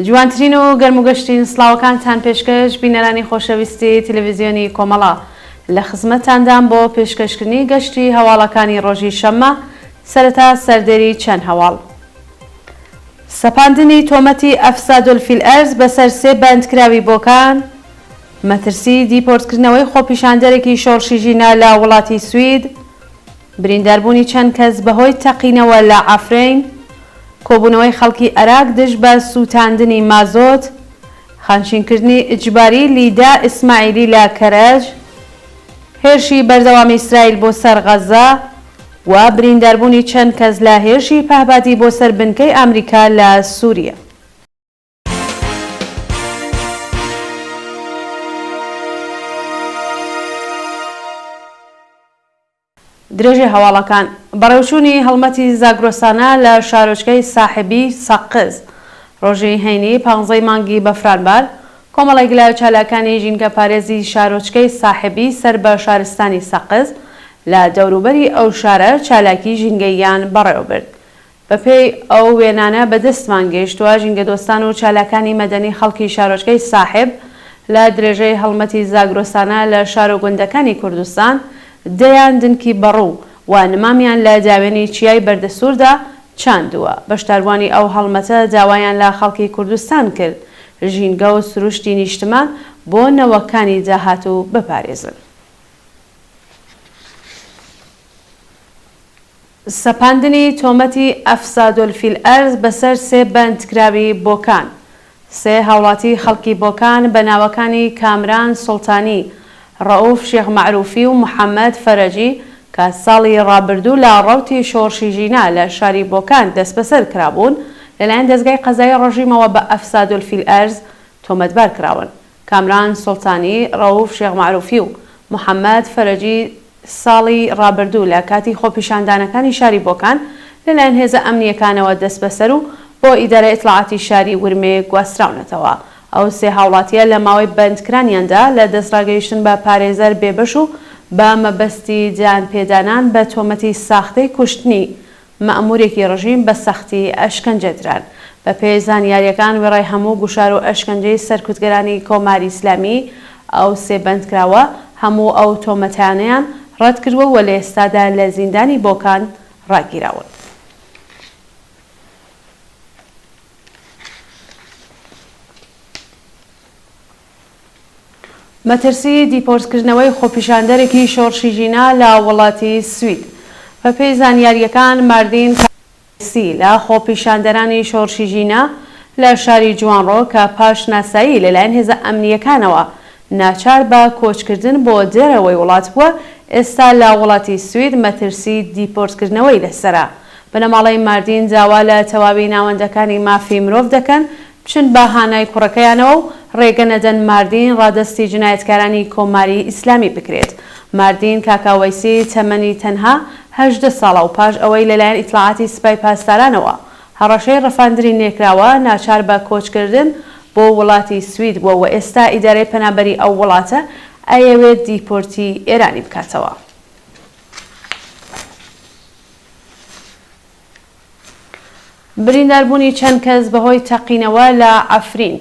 جوانترین و گەرموگەشتین سڵاوەکانتان پێشکەش بینەرانی خۆشەویستی تەلەڤیزیۆنی کۆمەڵە لە خزمەتتاندان بۆ پێشکەشکردنی گەشتی هەواڵەکانی ڕۆژی شەممە سەرەتا سەردەری چەند هەواڵ. سەپاندنی تۆمەتی ئەفسادولفیلئەرز بەسەر سێ بەندکراوی بۆکان، مەترسی دیپۆرتکردنەوەی خۆپیشاندەرێکی شۆڕشی ژینە لە وڵاتی سوید، برینداربوونی چەند کەس بەهۆی تەقینەوە لە عەفرین، کۆبوونەوەی خەڵکی عێراق دژ بە سووتاندنی مازۆت، خانشینکردنی ئیجباری لیدا ئیسماعیلی لە کەرەج، هێرشی بەردەوامی ئیسرائیل بۆ سەر غەزە و برینداربوونی چەند کەس لە هێرشی پەهبادی بۆ سەر بنکەی ئەمریکا لە سووریا. درێژی هەواڵەکان بەڕێوچوونی هەڵمەتی زاگرۆسانە لە شارۆچکەی ساحبی سەقز ڕۆژی هەینی 15 مانگی بەفرانبار کۆمەڵێک لە چالاکانی ژینگە پارێزی شارۆچکەی ساحبی سەر بە شارستانی سەقز لە دەوروبەری ئەو شارە چالاکی ژینگەییان بەڕێوەبرد. بەپێی ئەو وێنانە بەدەستمان گەیشتووە ژینگە دۆستان و چالاکانی مەدەنی خەڵکی شارۆچکەی ساحب لە درێژەی هەڵمەتی زاگرۆسانە لە شارۆ گوندەکانی کوردستان دەیان دنکی بەڕوو و نمامیان لە داوێنی چیای بەردەسووردا چاندووە. بەشداروانی ئەو هەڵمەتە داوایان لە خەڵکی کوردستان کرد ژینگە و سروشتی نیشتمان بۆ نەوەکانی داهاتوو بپارێزن. سەپاندنی تۆمەتی ئەفسادولفیلئەرز بەسەر سێ بەندکراوی بۆکان. سێ هاوڵاتی خەڵکی بۆکان بە ناوەکانی کامران سوڵتانی، ڕەئوف شێخ مەعروفی و محەممەد فەرەجی کە ساڵی ڕابردوو لە ڕەوتی شۆڕشی ژینە لە شاری بۆکان دەست بەسەر کرابوون لەلایەن دەستگای قەزای ڕۆژیمەوە بە ئەفسادولفیلئەرز تۆمەتبار کراون. کامران سوڵتانی، ڕەئوف شێخ مەعروفی و محەممەد فەرەجی ساڵی ڕابردوو لە کاتی خۆپیشاندانەکانی شاری بۆکان لەلایەن هێزە ئەمنیەکانەوە دەست بەسەر و بۆ ئیدارە ئیتلاعاتی شاری ورمێ گواستراونەتەوە. ئەو سێ هاوڵاتیە لە ماوەی بەندکرانیاندا لە دەستڕاگەیشتن بە پارێزەر بێبەش و بە مەبەستی جیانپێدانان بە تۆمەتی ساختەی کوشتنی مەئمورێکی ڕژیم بە سەختی ئەشکەنجەدران. بە پێی زانیاریەکان وێڕای هەموو گوشار و ئەشکەنجەی سەرکوتگەرانی کۆماری ئیسلامی ئەو سێ بەندکراوە هەموو ئەو تۆمەتانیان ڕەت کردووە و لە ئێستادا لە زیندانی بۆکان ڕاگیراون. مەترسی دیپۆرتکردنەوەی خۆپیشاندەرێکی شۆڕشی ژینە لە وڵاتی سوید. بەپێی زانیاریەکان ماردین کاسی لە خۆپیشاندەرانی شۆڕشی ژینە لە شاری جوانڕۆ کە پاش ناسایی لەلایەن هێزە ئەمنیەکانەوە ناچار بە کۆچکردن بۆ دێرەوەی وڵات بووە، ئێستا لە وڵاتی سوید مەترسی دیپۆرتکردنەوەی لەسرە. بنەماڵەی ماردین داوا لە تەواوی ناوەندەکانی مافی مرۆڤ دەکەن بچن بە هانای کوڕەکەیانەوە و ڕێگە نەدەن ماردین ڕادستی جنایەتکارانی کۆماری ئیسلامی بکرێت. ماردین کاکاوەیسی تەمەنی تەنها 18 ساڵە و پاش ئەوەی لەلایەن ئیتلاعاتی سوپای پاسدارانەوە هەڕەشەی ڕەفاندنی نێکراوە ناچار بە کۆچکردن بۆ وڵاتی سوید بووە و ئێستا ئیدارەی پەنابەری ئەو وڵاتە ئەیەوێت دیپۆرتی ئێرانی بکاتەوە. برینداربوونی چەند کەس بەهۆی تەقینەوە لە عەفرین.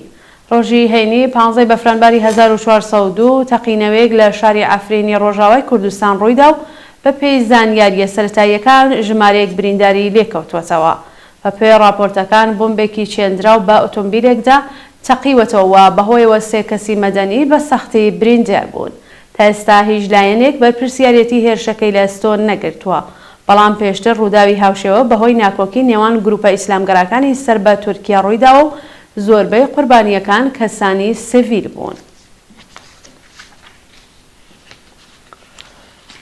ڕۆژی هەینی 15 بەفرانباری 1402 تەقینەوەیەک لە شاری عەفرینی ڕۆژاوای کوردستان ڕوویدا و بەپێی زانیاریە سەرەتاییەکان ژمارەیەک برینداری لێکەوتوەتەوە. بەپێی راپۆرتەکان بۆمبێکی چێندراو بە ئۆتۆمبیلێکدا تەقیوەتەوە و بەهۆیەوە سێ کەسی مەدەنی بە سەختی بریندار بوون. تا ئێستا هیچ لایەنێک بەرپرسیارەتی هێرشەکەی لە ئەستۆ نەگرتووە، بەڵام پێشتر ڕووداوی هاوشێوە بەهۆی ناکۆکی نێوان گروپە ئیسلامگەرەکانی سەر بە تورکیا ڕوویداوە و زۆربەی قوربانیەکان کەسانی سڤیل بوون.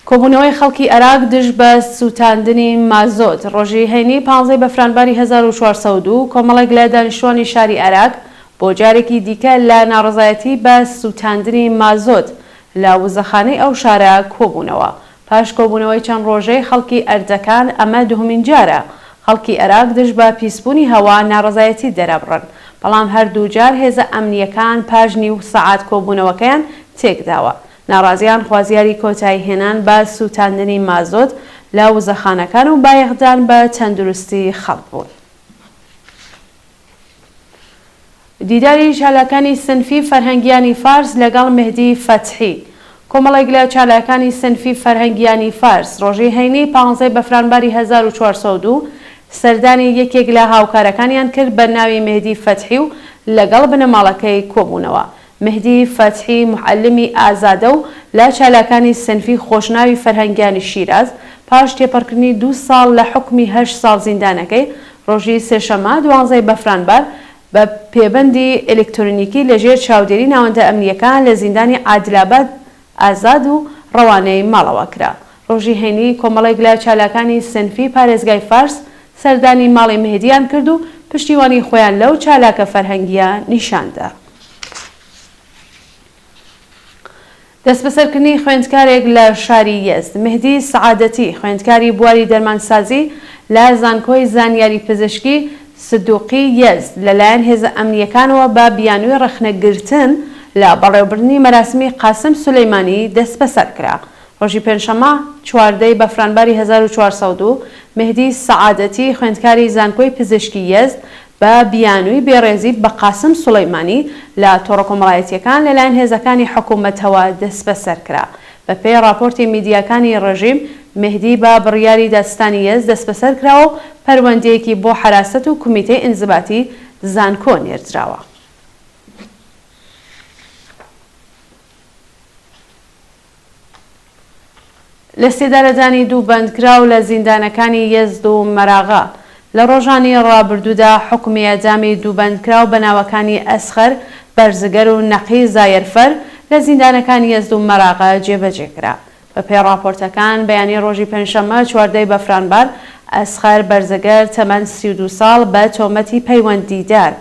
کۆبوونەوەی خەڵکی عێراق دژ بە سووتاندنی مازۆت. ڕۆژی هەینی 15 بەفرانباری 1402 کۆمەڵێک لە دانیشتوانی شاری عێراق بۆ جارێکی دیکە لە ناڕەزایەتی بە سووتاندنی مازۆت لە وزەخانەی ئەو شارە کۆبوونەوە. پاش کۆبوونەوەی چەند ڕۆژەی خەڵکی ئەردەکان ئەمە دوهەمین جارە خەڵکی عێراق دژ بە پیسبوونی هەوا ناڕەزایەتی دەرەبڕن، بەڵام هەردوو جار هێزە ئەمنیەکان پاش نیو سەعات کۆبوونەوەکەیان تێکداوە. ناڕازیان خوازیاری کۆتایی هێنان بە سووتاندنی مازۆت لە وزەخانەکان و بایەخدان بە تەندروستی خەڵک بوون. دیداری چالاکانی سنفی فەرهەنگیانی فارس لەگەڵ مهدی فەتحی. کۆمەڵێک لە چالاکانی سنفی فەرهەنگیانی فارس ڕۆژی هەینی 15 بەفرانبەری 1402 سەردانی یەکێک لە هاوکارەکانیان کرد بە ناوی مهدی فەتحی و لەگەڵ بنەماڵەکەی کۆبوونەوە. مهدی فەتحی معلمی ئازادە و لە چالاکانی سنفی خۆشناوی فەرهەنگیانی شیراز پاش تێپەڕکردنی 2 ساڵ لە حکمی 8 ساڵ زیندانەکەی ڕۆژی سێشەممە 12 بەفرانبەر بە پێبەندی ئەلکترۆنیکی لەژێر چاودێری ناوەندە ئەمنیەکان لە زیندانی عادلاباد ئازاد و ڕەوانەی ماڵەوە کرا. ڕۆژی هەینی کۆمەڵێک لە چالاکانی سنفی پارێزگای فارس سەردانی ماڵی مهدیان کرد و پشتیوانی خۆیان لەو چالاکە فەرهەنگیە نیشاندا. دەست بەسەرکردنی خوێندکارێک لە شاری یەزد. مهدی سەعادەتی خوێندکاری بواری دەرمانسازی لە زانکۆی زانیاری پزیشکی سدوقی یەزد لەلایەن هێزە ئەمنیەکانەوە بە بیانووی ڕەخنەگرتن لە بەڕێوەبردنی مەراسمی قاسم سولەیمانی دەست بەسەر کرا. ڕۆژی پێنجشەممە 14 بەفرانبەری 1402 مهدی سەعادەتی خوێندکاری زانکۆی پزیشکی یەزد بە بیانووی بێڕێزی بە قاسم سولەیمانی لە تۆڕە کۆمەڵایەتیەکان لەلایەن هێزەکانی حکوومەتەوە دەست بەسەر کرا. بە پێی راپۆرتی میدیاکانی ڕژیم مهدی بە بڕیاری دادستانی یەزد دەست بەسەر کراوە و پەروەندەیەکی بۆ حراست و کمیتەی ئینزباتی زانکۆ نێردراوە. لە سێدارەدانی دوو بەندکراو لە زیندانەکانی یەزد و مەراغا لە ڕۆژانی ڕابردوودا حکمی ئەدامی دوو بەندکراو بە ناوەکانی ئەسخەر بەرزگەر و نەقی زایرفەر لە زیندانەکانی یەزد و مەراغا جێبەجێکرا. بە پێی راپۆرتەکان بەیانی ڕۆژی پێنجشەممە 14 بەفرانبەر ئەسخەر بەرزگەر تەمەن 32 ساڵ بە تۆمەتی پەیوەندیدار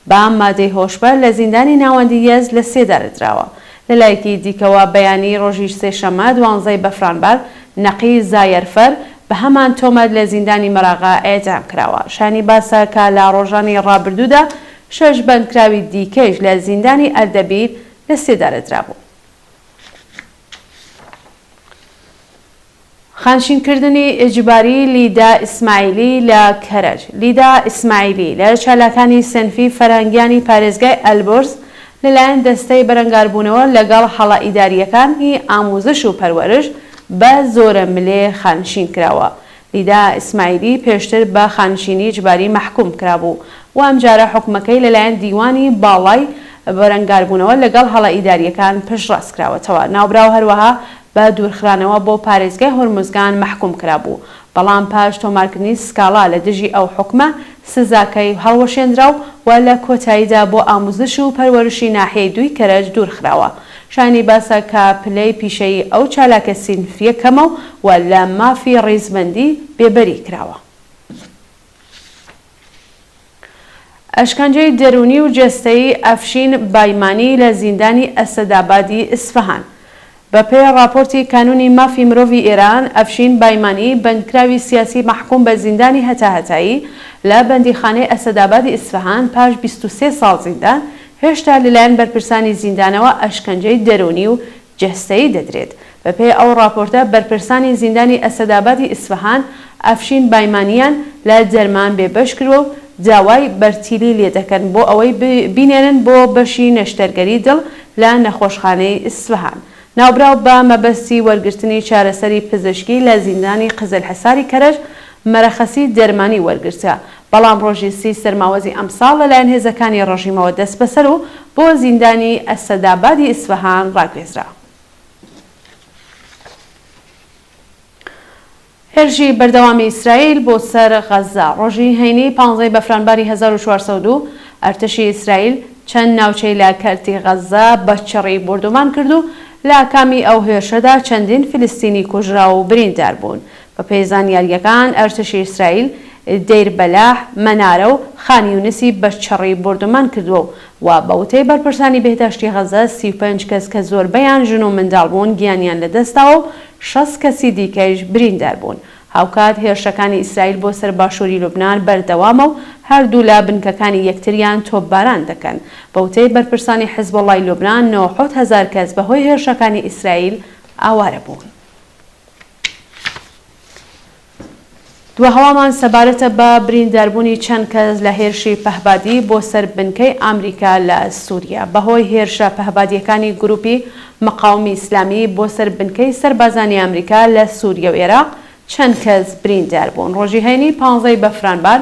بە مادەی هۆشبەر لە زیندانی ناوەندی یەزد لە سێدارەدراوە. لەلایەکی دیکەوە بەیانی ڕۆژی سێشەممە 12 بەفرانبەر نەقی زایرفەر بە هەمان تۆمەت لە زیندانی مەراغا ئێدام کراوە. شانی باسە کە لە ڕۆژانی ڕابردوودا 6 بەندکراوی دیکەش لە زیندانی ئەردەبیل لە سێدارەدرا بوو. خانشینکردنی ئیجباری لیدا ئیسماعیلی لە کەرەج. لیدا ئیسماعیلی لە چالاکانی سنفی فەرهەنگیانی پارێزگای ئەلبرز لەلایەن دەستەی بەرەنگاربوونەوە لەگەڵ هەڵە ئیداریەکانی ئاموزش و پەروەرش بە زۆرە ملێ خانشین کراوە. لیدا ئیسماعیلی پێشتر بە خانشینی ئیجباری مەحکوم کرابوو و ئەمجارە حکومەکەی لەلایەن دیوانی باڵای بەرەنگاربوونەوە لەگەڵ هەڵە ئیداریەکان پشتڕاست کراوەتەوە. ناوبراو هەروەها بە دوورخرانەوە بۆ پارێزگای هۆرموزگان مەحکوم کرابوو. بەڵام پاش تۆمارکردنی سکاڵا لە دژی ئەو حکومە سزاکەی هەڵوەشێنرا و لە کۆتاییدا بۆ ئاموزش و پەروەرشی ناحیەی دووی کەرەج دوورخراوە. شانی باسە کە پلەی پیشەی ئەو چالاکە سینفیە کەمە و لە مافی ڕیزبەندی بێبەری کراوە. ئەشکەنجەی دەرونی و جەستەیی ئەفشین بایمانی لە زیندانی ئەسەدابادی ئیسفەهان. بە پێی راپۆرتی کانونی مافی مرۆڤی ئێران ئەفشین بایمانی بەندکراوی سیاسی مەحکوم بە زیندانی هەتاهەتایی لە بەندیخانەی ئەسەدابادی ئیسفەهان پاش 23 ساڵ زیندان هێشتا لەلایەن بەرپرسانی زیندانەوە ئەشکەنجەی دەرونی و جەستەیی دەدرێت. بە پێی ئەو راپۆرتە بەرپرسانی زیندانی ئەسەدابادی ئیسفەهان ئەفشین بایمانیان لە دەرمان بێبەش کردووە و داوای بەرتیلی لێ دەکەن بۆ ئەوەی بینێنن بۆ بەشی نەشتەرگەری دڵ لە نەخۆشخانەی ئیسفەهان. ناوبراو بە مەبەستی وەرگرتنی چارەسەری پزیشکی لە زیندانی قزلحەساری کەرەج مەرەخەسی دەرمانی وەرگرتە. بەڵام ڕۆژی 30 سەرماوەزی ئەمساڵ لەلایەن هێزەکانی ڕژیمەوە دەست بەسەر و بۆ زیندانی ئەسەدابادی ئیسفەهان ڕاگوێزرا. هێرشی بەردەوامی ئیسرائیل بۆ سەر غەزا. ڕۆژی هەینی 15 بەفرانبەری 1402 ئەرتەشی ئیسرائیل چەند ناوچەی لە کەرتی غەزا بە چڕی بردومان کرد و لە کامی ئەو هێرشەدا چەندین فلستینی کوژرا و بریندار بوون. بە پێی زانیاریەکان ئەرتەشی ئیسرائیل دەیر بەلاح، مەنارە و خانیونسی بە چڕی بردومان کردووە و بە وتەی بەرپرسانی بێهداشتی غەزا 35 کەس کە زۆربەیان ژن و منداڵ بوون گیانیان لەدەستاوە و 6 کەسی دیکەش بریندار بوون. هاوکات هێرشەکانی ئیسرائیل بۆ سەر باشووری لوبنان بەردەوامە و هەردوو لە بنکەکانی یەکتریان تۆپباران دەکەن. بە وتەی بەرپرسانی حیزبوڵای لوبنان 9,000 کەس بەهۆی هێرشەکانی ئیسرائیل ئاوارە بوون. دووهەوامان سەبارەتە بە برینداربوونی چەند کەس لە هێرشی پەهبادی بۆ سەر بنکەی ئەمریکا لە سووریا بەهۆی هێرشە پەهبادیەکانی گروپی مەقاومی ئیسلامی بۆ سەر بنکەی سەربازانی ئەمریکا لە سووریا و عێراق چەند کەس بریندار بوون. ڕۆژی هەینی 15 بەفرانبار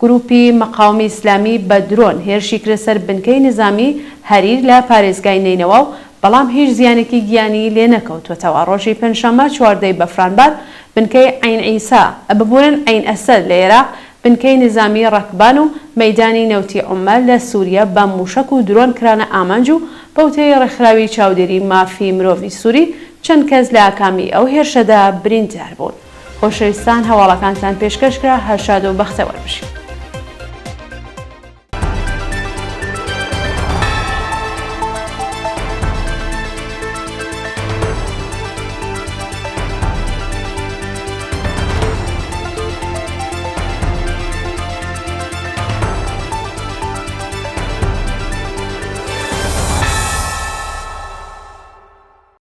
گروپی مەقاومی ئیسلامی بە درۆن هێرشی کرد سەر بنکەی نظامی هەریر لە پارێزگای نینەوە و بەڵام هیچ زیانێکی گیانی لێ نەکەوتوەتەوە. ڕۆژی پێنجشەممە 14 بەفرانبار بنکەی عین ئیسا ببوورن عین ئەسەد لە عێراق بنکەی نظامی ڕەکبان و مەیدانی نەوتی عومەر لە سووریا بە موشک و درۆن کرانە ئامانج و بەوتەی ڕێکخراوی چاودێری مافی مرۆڤی سووری چەند کەس لە ئاکامی ئەو هێرشەدا بریندار بوون. خۆشەویستان هەواڵەکانتان پێشکەشکرا هەر شاد و بەختەوەر بشین.